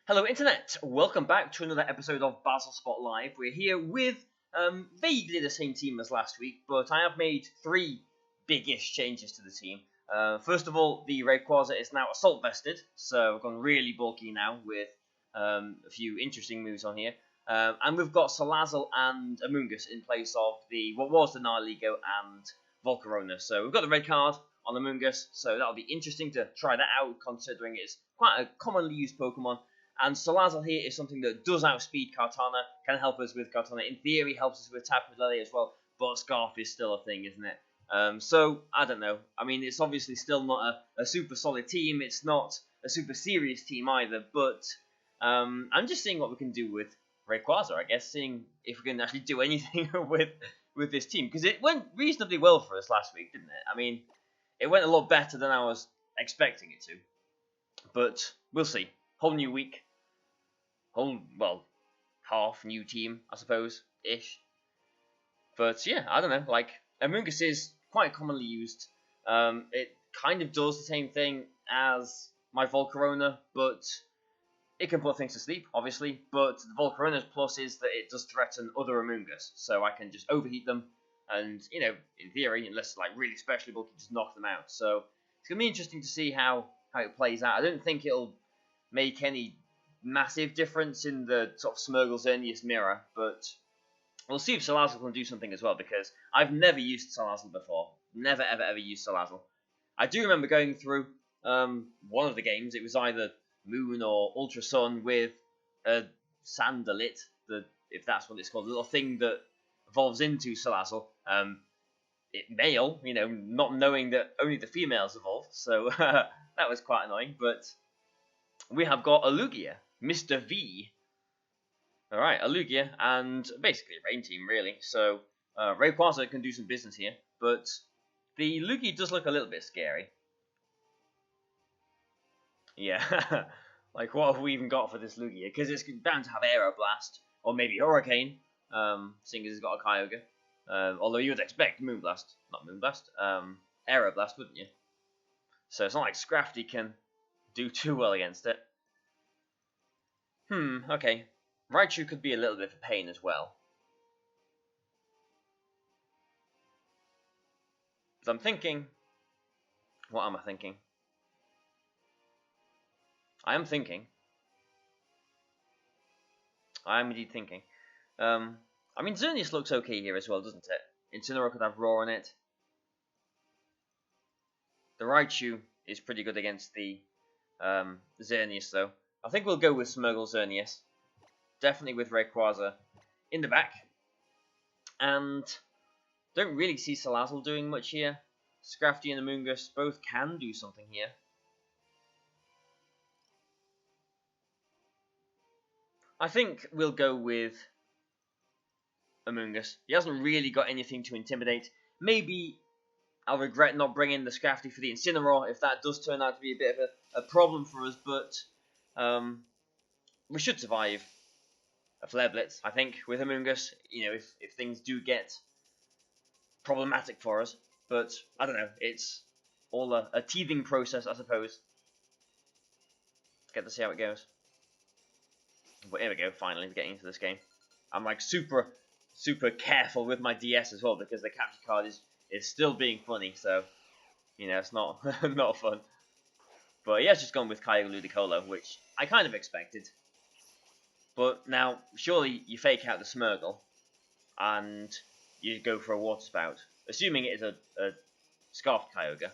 Hello Internet, welcome back to another episode of Bazzle Spot Live. We're here with vaguely the same team as last week, but I have made three big-ish changes to the team. First of all, the Rayquaza is now assault vested, so I've gone really bulky now with a few interesting moves on here. And we've got Salazzle and Amoonguss in place of what was the Nihilego and Volcarona. So we've got the red card on Amoonguss, so that'll be interesting to try that out considering it's quite a commonly used Pokemon. And Salazzle here is something that does outspeed Kartana, can help us with Kartana. In theory, helps us with Tapu Lele as well, but Scarf is still a thing, isn't it? So, I don't know. I mean, it's obviously still not a super solid team. It's not a super serious team either, but I'm just seeing what we can do with Rayquaza, I guess, seeing if we can actually do anything with this team. Because it went reasonably well for us last week, didn't it? I mean, it went a lot better than I was expecting it to. But we'll see. Whole new week. Half new team, I suppose, ish. But yeah, I don't know, like, Amoonguss is quite commonly used. It kind of does the same thing as my Volcarona, but it can put things to sleep, obviously. But the Volcarona's plus is that it does threaten other Amoonguss, so I can just overheat them, and, you know, in theory, unless, like, really specially bulky, just knock them out. So it's going to be interesting to see how it plays out. I don't think it'll make any massive difference in the sort of Smeargle Xerneas mirror, but we'll see if Salazzle can do something as well, because I've never used Salazzle before. Never, ever used Salazzle. I do remember going through one of the games. It was either Moon or Ultra Sun with a Sandalit, if that's what it's called, the little thing that evolves into Salazzle. Male, you know, not knowing that only the females evolve, so that was quite annoying, but we have got a Lugia. Mr. V. Alright, a Lugia, and basically a Rain Team, really. So, Rayquaza can do some business here, but the Lugia does look a little bit scary. Yeah, like, what have we even got for this Lugia? Because it's bound to have Aeroblast, or maybe Hurricane, seeing as it's got a Kyogre. Although you would expect Aeroblast, wouldn't you? So it's not like Scrafty can do too well against it. Okay. Raichu could be a little bit of a pain as well. So I'm thinking... What am I thinking? I am indeed thinking. I mean, Xerneas looks okay here as well, doesn't it? Incineroar could have Roar on it. The Raichu is pretty good against the Xerneas, though. I think we'll go with Smeargle Xerneas. Definitely with Rayquaza in the back. And don't really see Salazzle doing much here. Scrafty and Amoonguss both can do something here. I think we'll go with Amoonguss. He hasn't really got anything to intimidate. Maybe I'll regret not bringing the Scrafty for the Incineroar if that does turn out to be a bit of a problem for us, but we should survive a Flare Blitz, I think, with Amoonguss, you know, if things do get problematic for us. But, I don't know, it's all a teething process, I suppose. Get to see how it goes. But here we go, finally, getting into this game. I'm, like, super careful with my DS as well, because the capture card is still being funny, so, you know, it's not, not fun. But yeah, it's just gone with Kyogre Ludicolo, which I kind of expected. But now, surely you fake out the Smeargle, and you go for a Water Spout, assuming it is a Scarfed Kyogre.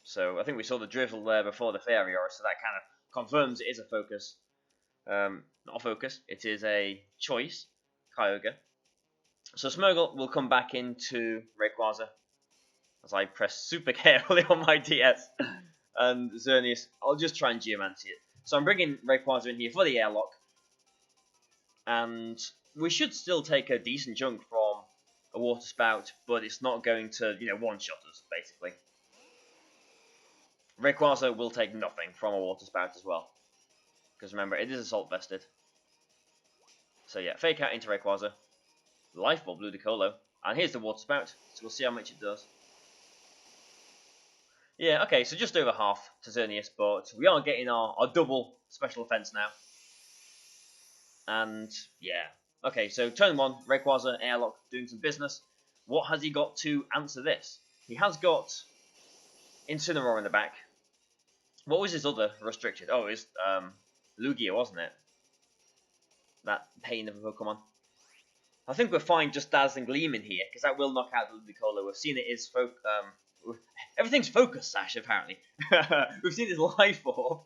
So I think we saw the Drizzle there before the Fairy Aura, so that kind of confirms it is a focus. Not a focus, it is a choice Kyogre. So Smeargle will come back into Rayquaza, as I press super carefully on my DS. And Xerneas, I'll just try and Geomancy it. So I'm bringing Rayquaza in here for the Airlock. And we should still take a decent chunk from a Water Spout, but it's not going to, you know, one-shot us, basically. Rayquaza will take nothing from a Water Spout as well. Because remember, it is Assault Vested. So yeah, Fake Out into Rayquaza. Life Bulb Ludicolo. And here's the Water Spout, so we'll see how much it does. Yeah, okay, so just over half to Xerneas, but we are getting our double special offense now. And yeah. Okay, so turn 1, Rayquaza, Airlock doing some business. What has he got to answer this? He has got Incineroar in the back. What was his other restricted? Oh, it was Lugia, wasn't it? That pain of a Pokemon. I think we're fine just Dazzling Gleam in here, because that will knock out the Ludicolo. We've seen it is everything's focus sash, apparently. We've seen his life orb.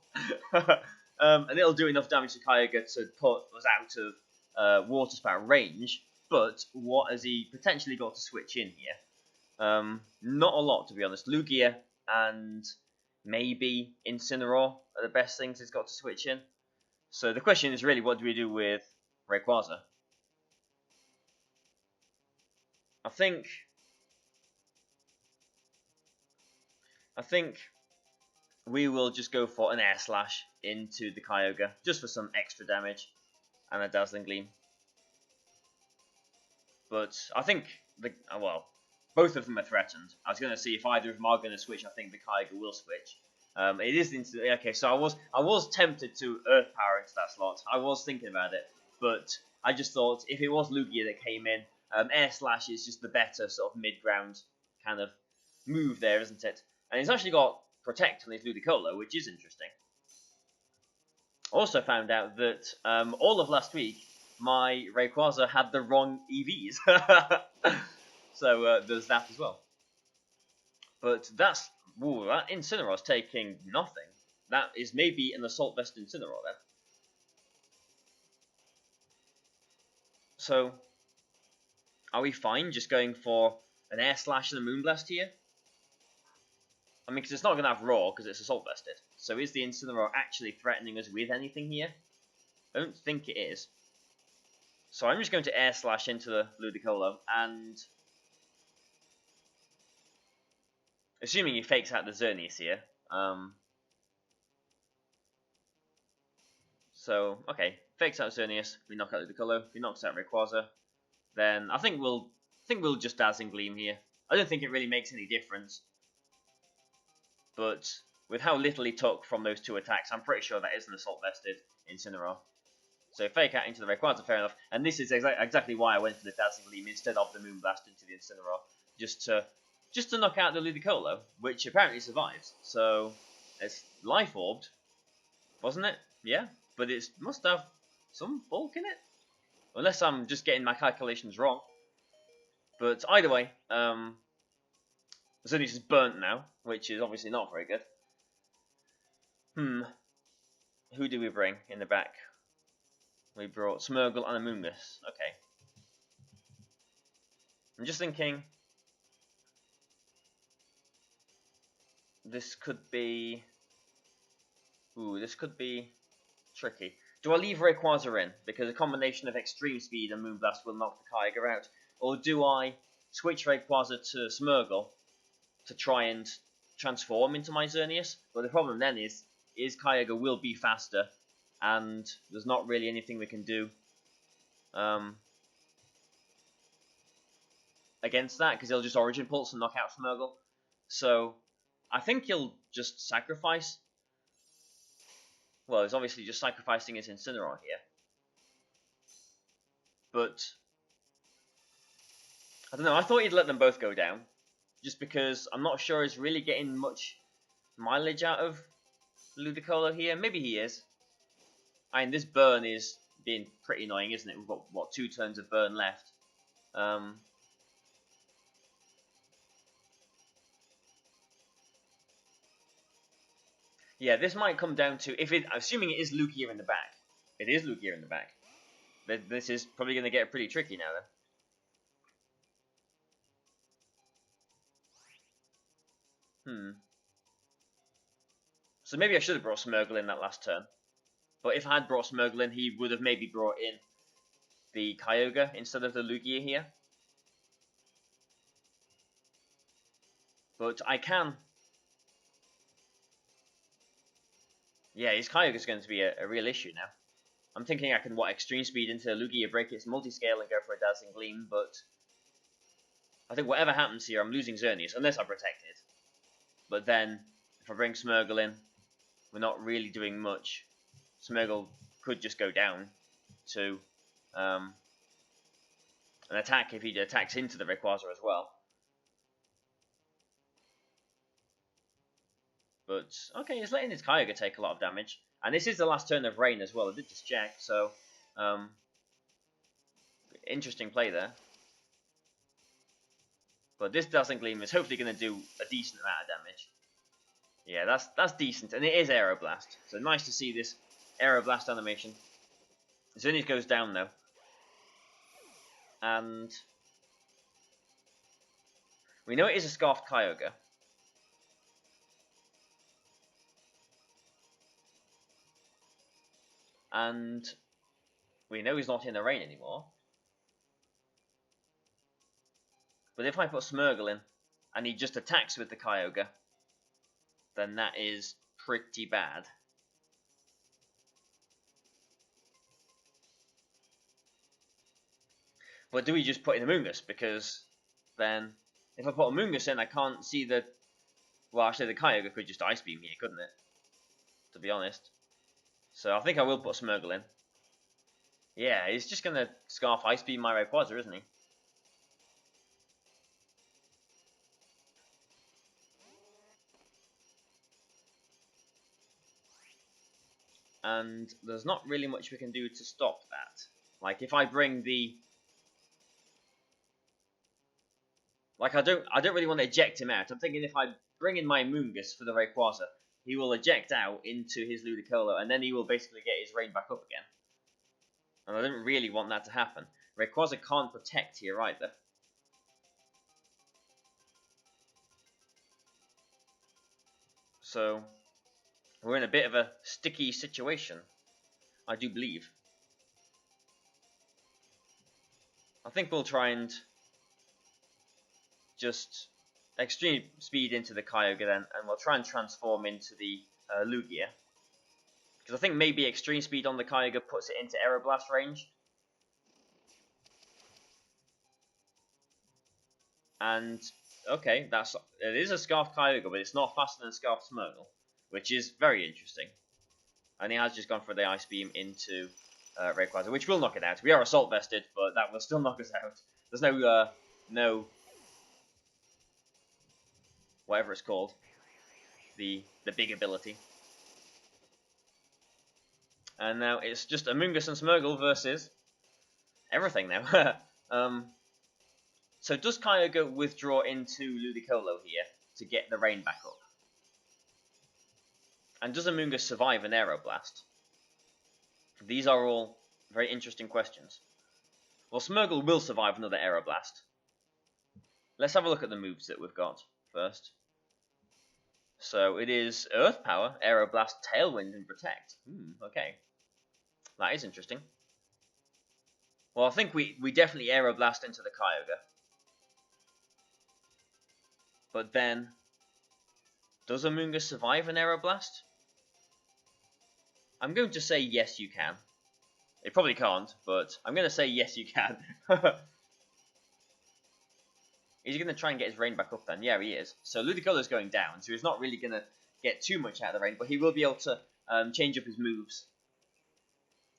And it'll do enough damage to Kyogre to put us out of Water Spout range. But what has he potentially got to switch in here? Not a lot, to be honest. Lugia and maybe Incineroar are the best things he's got to switch in. So the question is really, what do we do with Rayquaza? I think we will just go for an Air Slash into the Kyogre, just for some extra damage, and a Dazzling Gleam. But I think, both of them are threatened. I was going to see if either of them are going to switch. I think the Kyogre will switch. It is okay. So I was tempted to Earth Power into that slot. I was thinking about it, but I just thought if it was Lugia that came in, Air Slash is just the better sort of mid-ground kind of move there, isn't it? And he's actually got Protect on his Ludicolo, which is interesting. Also found out that all of last week, my Rayquaza had the wrong EVs. So there's that as well. But that Incineroar's taking nothing. That is maybe an Assault Vest Incineroar then. So, are we fine just going for an Air Slash and a Moonblast here? I mean, because it's not going to have Roar because it's Assault Vested. So is the Incineroar actually threatening us with anything here? I don't think it is. So I'm just going to Air Slash into the Ludicolo, and assuming he fakes out the Xerneas here. So, okay, fakes out Xerneas, we knock out Ludicolo. If he knocks out Rayquaza, then I think we'll just Dazzling Gleam here. I don't think it really makes any difference. But with how little he took from those two attacks, I'm pretty sure that is an Assault Vested Incineroar. So fake out into the Rayquaza, fair enough. And this is exactly why I went for the Dazzling Gleam instead of the Moonblast into the Incineroar. Just to knock out the Ludicolo, which apparently survives. So it's Life Orbed, wasn't it? Yeah, but it must have some bulk in it. Unless I'm just getting my calculations wrong. But either way, Xerneas is burnt now, which is obviously not very good. Who do we bring in the back? We brought Smeargle and a Moongus. Okay. I'm just thinking this could be tricky. Do I leave Rayquaza in because a combination of Extreme Speed and Moonblast will knock the Kyogre out, or do I switch Rayquaza to Smeargle to try and transform into my Xerneas? But the problem then is Kyogre will be faster, and there's not really anything we can do against that, because he'll just Origin Pulse and knock out Smeargle. So I think he'll just sacrifice. Well, he's obviously just sacrificing his Incineroar here. But I don't know, I thought he'd let them both go down, just because I'm not sure he's really getting much mileage out of Ludicolo here. Maybe he is. I mean, this burn is being pretty annoying, isn't it? We've got, what, 2 turns of burn left. Yeah, this might come down to, assuming it is Lugia in the back. It is Lugia in the back. This is probably going to get pretty tricky now, then. So maybe I should have brought Smeargle in that last turn. But if I had brought Smeargle in, he would have maybe brought in the Kyogre instead of the Lugia here. But I can. Yeah, his Kyogre is going to be a real issue now. I'm thinking I can, Extreme Speed into Lugia, break its multi-scale and go for a Dazzling Gleam, but I think whatever happens here, I'm losing Xerneas, unless I protect it. But then, if I bring Smeargle in, we're not really doing much. Smeargle could just go down to an attack if he attacks into the Rayquaza as well. But, okay, he's letting his Kyogre take a lot of damage. And this is the last turn of Rain as well. I did just check, so interesting play there. But this Dazzling Gleam is hopefully going to do a decent amount of damage. Yeah, that's decent, and it is Aeroblast. So nice to see this Aeroblast animation. Xerneas goes down though. And we know it is a Scarfed Kyogre. And we know he's not in the rain anymore. But if I put Smeargle in, and he just attacks with the Kyogre, then that is pretty bad. But do we just put in Amoonguss? Because then, if I put Amoonguss in, I can't see the... Well, actually, the Kyogre could just Ice Beam here, couldn't it? To be honest. So I think I will put Smeargle in. Yeah, he's just going to Scarf Ice Beam my Rayquaza, isn't he? And there's not really much we can do to stop that. Like, if I bring the... Like, I don't really want to eject him out. I'm thinking if I bring in my Amoonguss for the Rayquaza, he will eject out into his Ludicolo, and then he will basically get his rain back up again. And I don't really want that to happen. Rayquaza can't protect here either. So, we're in a bit of a sticky situation, I do believe. I think we'll try and just extreme speed into the Kyogre then, and we'll try and transform into the Lugia. Because I think maybe extreme speed on the Kyogre puts it into Aeroblast range. And, okay, it is a Scarf Kyogre, but it's not faster than Scarf Smeargle, which is very interesting. And he has just gone for the Ice Beam into Rayquaza, which will knock it out. We are Assault Vested, but that will still knock us out. There's no whatever it's called, the big ability. And now it's just Amoonguss and Smeargle versus everything now. So does Kyogre withdraw into Ludicolo here to get the rain back up? And does Amoonguss survive an Aeroblast? These are all very interesting questions. Well, Smeargle will survive another Aeroblast. Let's have a look at the moves that we've got first. So it is Earth Power, Aeroblast, Tailwind, and Protect. Okay. That is interesting. Well, I think we definitely Aeroblast into the Kyogre. But then, does Amoonguss survive an Aeroblast? I'm going to say yes, you can. It probably can't, but I'm going to say yes, you can. Is he going to try and get his rain back up then? Yeah, he is. So Ludicolo's going down, so he's not really going to get too much out of the rain, but he will be able to change up his moves.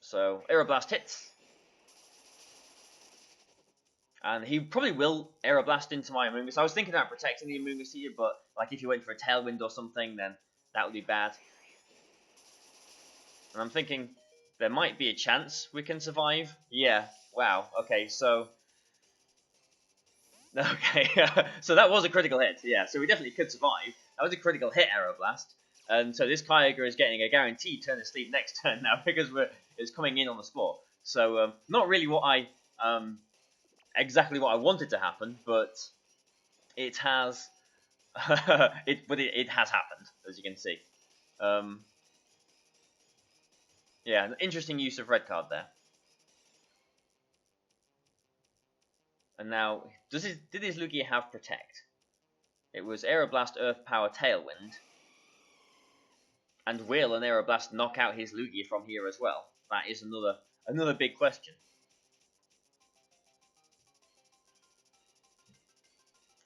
So, Aeroblast hits. And he probably will Aeroblast into my Amoonguss. I was thinking about protecting the Amoonguss here, but like if you went for a Tailwind or something, then that would be bad. And I'm thinking there might be a chance we can survive. Yeah, wow, okay, so... Okay, so that was a critical hit, yeah, so we definitely could survive. That was a critical hit, Aeroblast. And so this Kyogre is getting a guaranteed turn of sleep next turn now, because it's coming in on the spot. So, not really what I... exactly what I wanted to happen, but it has... it has happened, as you can see. Yeah, an interesting use of red card there. And now, did his Lugia have Protect? It was Aeroblast, Earth Power, Tailwind. And will an Aeroblast knock out his Lugia from here as well? That is another big question.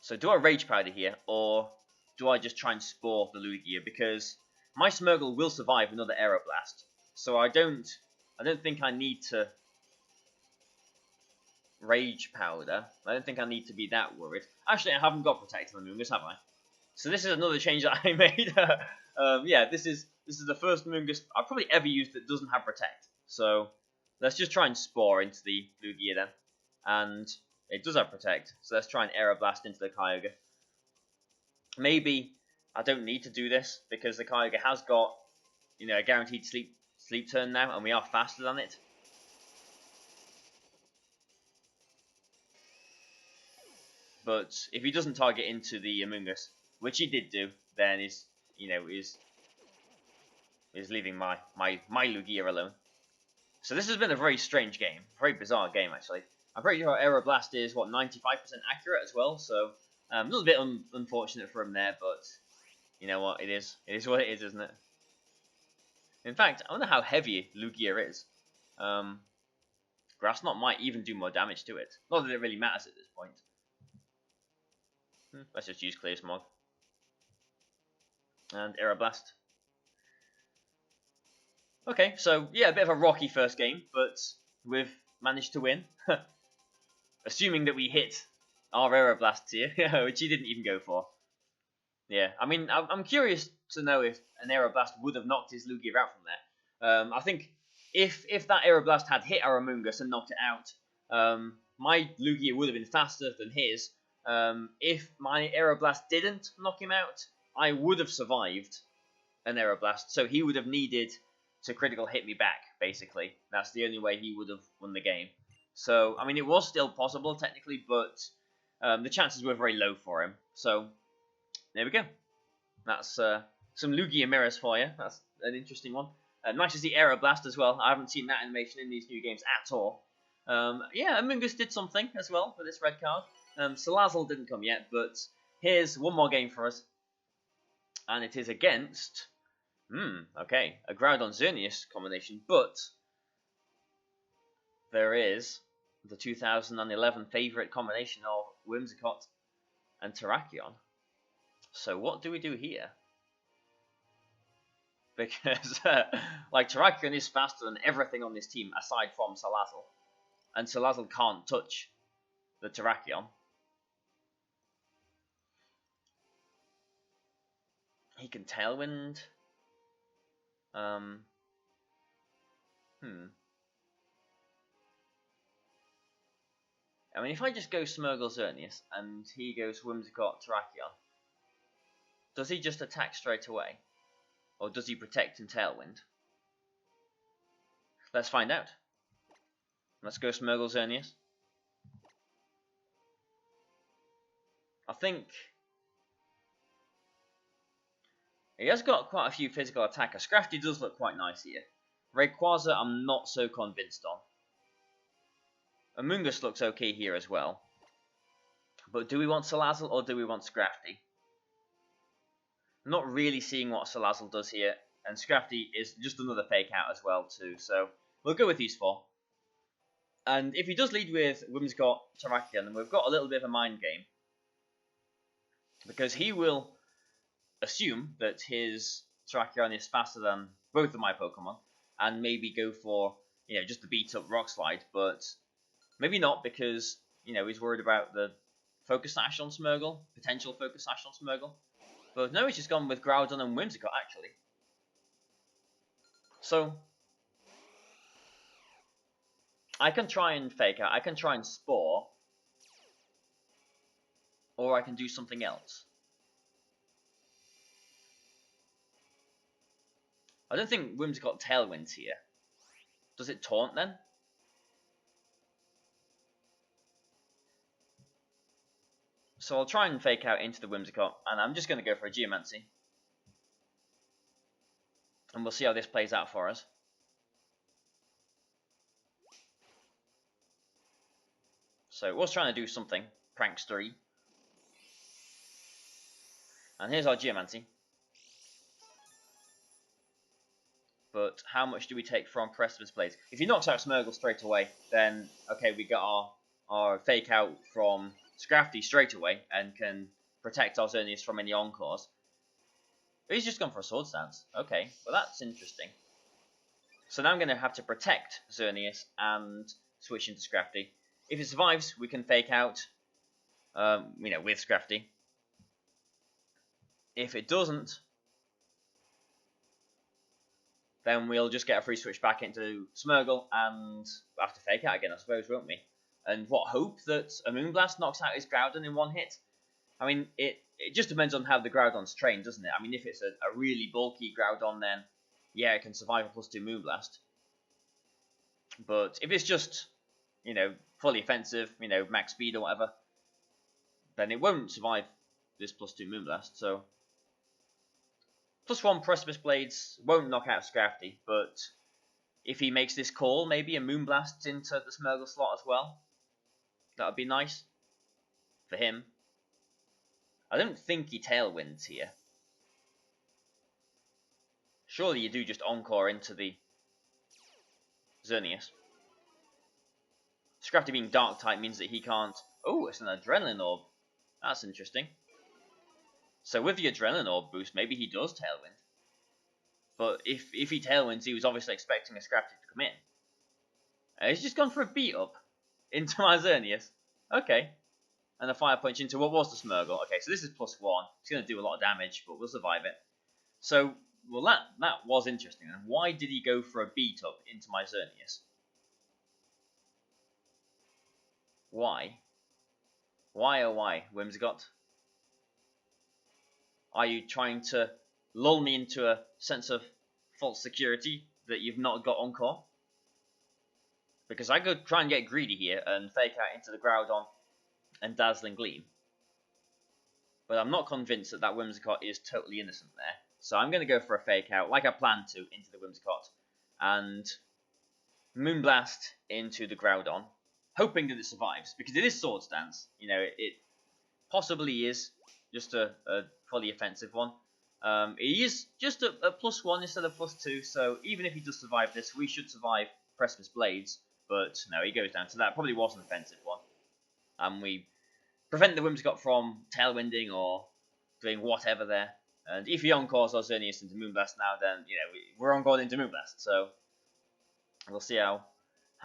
So do I Rage Powder here, or do I just try and spore the Lugia? Because my Smeargle will survive another Aeroblast, so I don't think I need to Rage Powder. I don't think I need to be that worried. Actually, I haven't got Protect on the Moongus, have I? So this is another change that I made. Yeah, this is the first Moongus I've probably ever used that doesn't have Protect. So let's just try and Spore into the Lugia then. And it does have Protect, so let's try and Aeroblast into the Kyogre. Maybe I don't need to do this because the Kyogre has got, you know, a guaranteed sleep turn now, and we are faster than it. But if he doesn't target into the Amoonguss, which he did do, then is leaving my Lugia alone. So this has been a very strange game, very bizarre game actually. I'm pretty sure Aeroblast is what 95% accurate as well, so a little bit unfortunate for him there, but you know what, it is what it is, isn't it? In fact, I wonder how heavy Lugia is. Grass Knot might even do more damage to it. Not that it really matters at this point. Let's just use Clear Smog. And Aeroblast. Okay, so yeah, a bit of a rocky first game, but we've managed to win. Assuming that we hit our Aeroblasts here, which he didn't even go for. Yeah, I mean, I'm curious to know if an Aeroblast would have knocked his Lugia out from there. I think if that Aeroblast had hit our Amoonguss and knocked it out, my Lugia would have been faster than his. If my Aeroblast didn't knock him out, I would have survived an Aeroblast, so he would have needed to critical hit me back, basically. That's the only way he would have won the game. So, I mean, it was still possible, technically, but the chances were very low for him. So, there we go. That's some Lugia mirrors for you. That's an interesting one. Nice to see Aeroblast as well. I haven't seen that animation in these new games at all. Yeah, Amoonguss did something as well with this red card. Salazzle didn't come yet, but here's one more game for us. And it is against... okay, a Groudon Xerneas combination, but there is the 2011 favourite combination of Whimsicott and Terrakion. So what do we do here? Because, like, Terrakion is faster than everything on this team aside from Salazzle. And Salazzle can't touch the Terrakion. He can Tailwind. I mean, if I just go Smeargle Xerneas and he goes Whimsicott Terrakion, does he just attack straight away? Or does he protect and Tailwind? Let's find out. Let's go Smeargle Xerneas. I think he has got quite a few physical attackers. Scrafty does look quite nice here. Rayquaza I'm not so convinced on. Amoonguss looks okay here as well. But do we want Salazzle or do we want Scrafty? I'm not really seeing what Salazzle does here. And Scrafty is just another fake out as well too. So we'll go with these four. And if he does lead with Whimsicott Terrakion, then we've got a little bit of a mind game. Because he will assume that his Terrakion is faster than both of my Pokemon. And maybe go for, you know, just the beat up Rock Slide. But maybe not, because, you know, he's worried about the Focus Sash on Smeargle. Potential Focus Sash on Smeargle. But no, he's just gone with Groudon and Whimsicott, actually. So I can try and fake out. I can try and Spore. Or I can do something else. I don't think Whimsicott Tailwinds here. Does it Taunt then? So I'll try and fake out into the Whimsicott, and I'm just going to go for a Geomancy. And we'll see how this plays out for us. So it was trying to do something, prankstery. And here's our Geomancy. But how much do we take from Precipice Blades? If he knocks out Smeargle straight away, then okay, we got our fake out from Scrafty straight away and can protect our Xerneas from any Encores. But he's just gone for a Sword Stance. Okay, well that's interesting. So now I'm going to have to protect Xerneas and switch into Scrafty. If it survives, we can fake out, with Scrafty. If it doesn't, then we'll just get a free switch back into Smeargle and we'll have to fake out again, I suppose, won't we? And what, hope that a Moonblast knocks out his Groudon in one hit? I mean, it just depends on how the Groudon's trained, doesn't it? I mean, if it's a really bulky Groudon, then yeah, it can survive a +2 Moonblast. But if it's just, fully offensive, max speed or whatever, then it won't survive this +2 Moonblast. So +1 Precipice Blades won't knock out Scrafty, but if he makes this call, maybe a Moonblast into the Smeargle slot as well, that would be nice for him. I don't think he Tailwinds here. Surely you do just Encore into the Xerneas. Scrafty being Dark type means that he can't... Oh, it's an Adrenaline Orb. That's interesting. So with the Adrenaline Orb boost, maybe he does Tailwind. But if he Tailwinds, he was obviously expecting a Scrafty to come in. He's just gone for a beat up into my Xerneas. Okay. And a Fire Punch into what was the Smeargle. Okay, so this is +1. It's going to do a lot of damage, but we'll survive it. So, well, that was interesting. And why did he go for a beat up into my Xerneas? Why? Why, oh why, Whimsicott? Are you trying to lull me into a sense of false security that you've not got Encore? Because I could try and get greedy here and fake out into the Groudon and Dazzling Gleam. But I'm not convinced that Whimsicott is totally innocent there. So I'm going to go for a fake out, like I planned to, into the Whimsicott. And Moonblast into the Groudon, hoping that it survives. Because it is Sword Stance. It possibly is just a fully offensive one. It is just a +1 instead of +2. So even if he does survive this, we should survive Precipice Blades. But no, he goes down. So that probably was an offensive one. And we prevent the Whimsicott from Tailwinding or doing whatever there. And if he Encores our Xerneas into Moonblast now, then, we're Encored into Moonblast. So we'll see how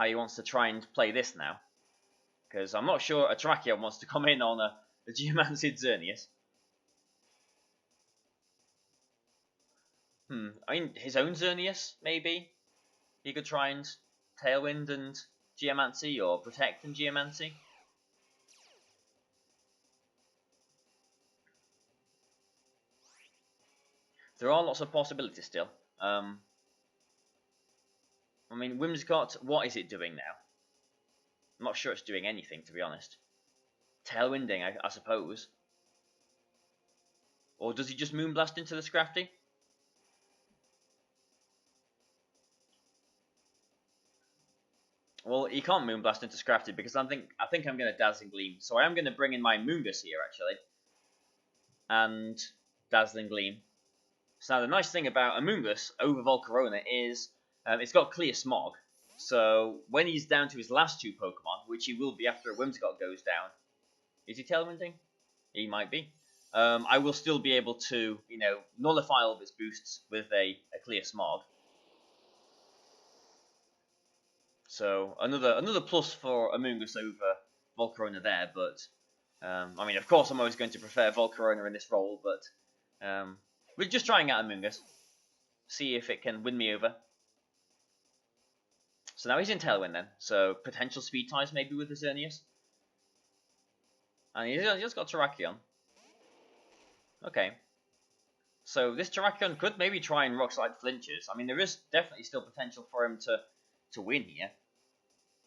he wants to try and play this now. Because I'm not sure a Terrakion wants to come in on a Geomancid Xerneas. I mean, his own Xerneas, maybe? He could try and Tailwind and Geomancy, or Protect and Geomancy. There are lots of possibilities still. I mean, Whimsicott, what is it doing now? I'm not sure it's doing anything, to be honest. Tailwinding, I suppose. Or does he just Moonblast into the Scrafty? Well, he can't Moonblast into Scrafty because I think I'm going to Dazzling Gleam. So I am going to bring in my Moongus here, actually. And Dazzling Gleam. So now the nice thing about a Moongus over Volcarona is it's got Clear Smog. So when he's down to his last 2 Pokemon, which he will be after a Whimsicott goes down, is he Tailwinding? He might be. I will still be able to, nullify all of its boosts with a Clear Smog. So another plus for Amoonguss over Volcarona there, but I mean, of course, I'm always going to prefer Volcarona in this role, but we're just trying out Amoonguss, see if it can win me over. So now he's in Tailwind then, so potential speed ties maybe with the Xerneas. And he's just got Terrakion. Okay. So this Terrakion could maybe try and Rock Slide Flinches. I mean, there is definitely still potential for him to win here.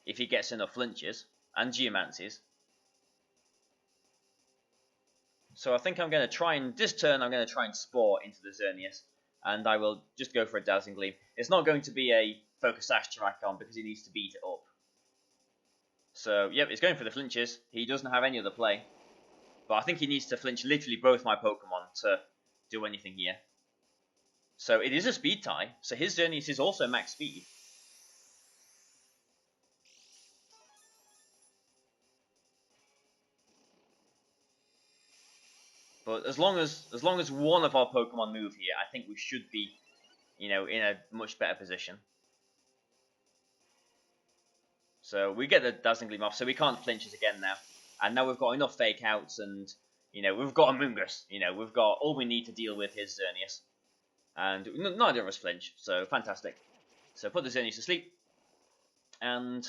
If he gets enough Flinches and Geomancies. So I think I'm going to try and, this turn I'm going to try and Spore into the Xerneas. And I will just go for a Dazzling Gleam. It's not going to be a Focus Sash Terrakion because he needs to beat it up. So, yep, he's going for the Flinches. He doesn't have any other play. But I think he needs to flinch literally both my Pokemon to do anything here. So it is a speed tie. So his Xerneas is also max speed. But as long as one of our Pokemon move here, I think we should be, you know, in a much better position. So we get the Dazzling Gleam off, so we can't flinch it again now. And now we've got enough fake outs, and you know we've got Amoonguss. You know we've got all we need to deal with his Xerneas, and neither of us flinch. So fantastic. So put the Xerneas to sleep, and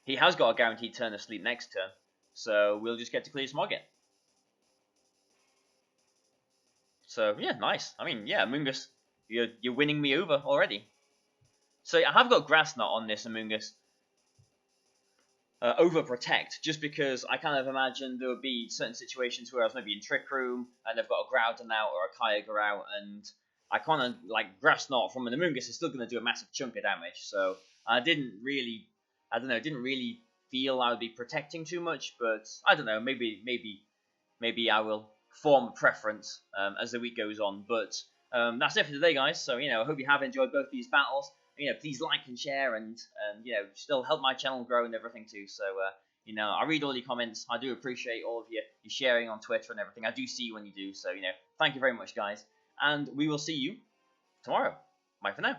he has got a guaranteed turn of sleep next turn. So we'll just get to clear Smogget. So yeah, nice. I mean, yeah, Amoonguss, you're winning me over already. So I have got Grass Knot on this Amoonguss. Overprotect, just because I kind of imagine there would be certain situations where I was maybe in Trick Room and they've got a Groudon out or a Kyogre out, and I kind of like Grass Knot from an Amoonguss is still going to do a massive chunk of damage. So I didn't really feel I would be protecting too much, but I don't know, maybe I will form a preference as the week goes on. But that's it for today, guys. So I hope you have enjoyed both these battles. Please like and share, and still help my channel grow and everything too. So I read all your comments. I do appreciate all of you sharing on Twitter and everything. I do see you when you do. So thank you very much, guys, and we will see you tomorrow. Bye for now.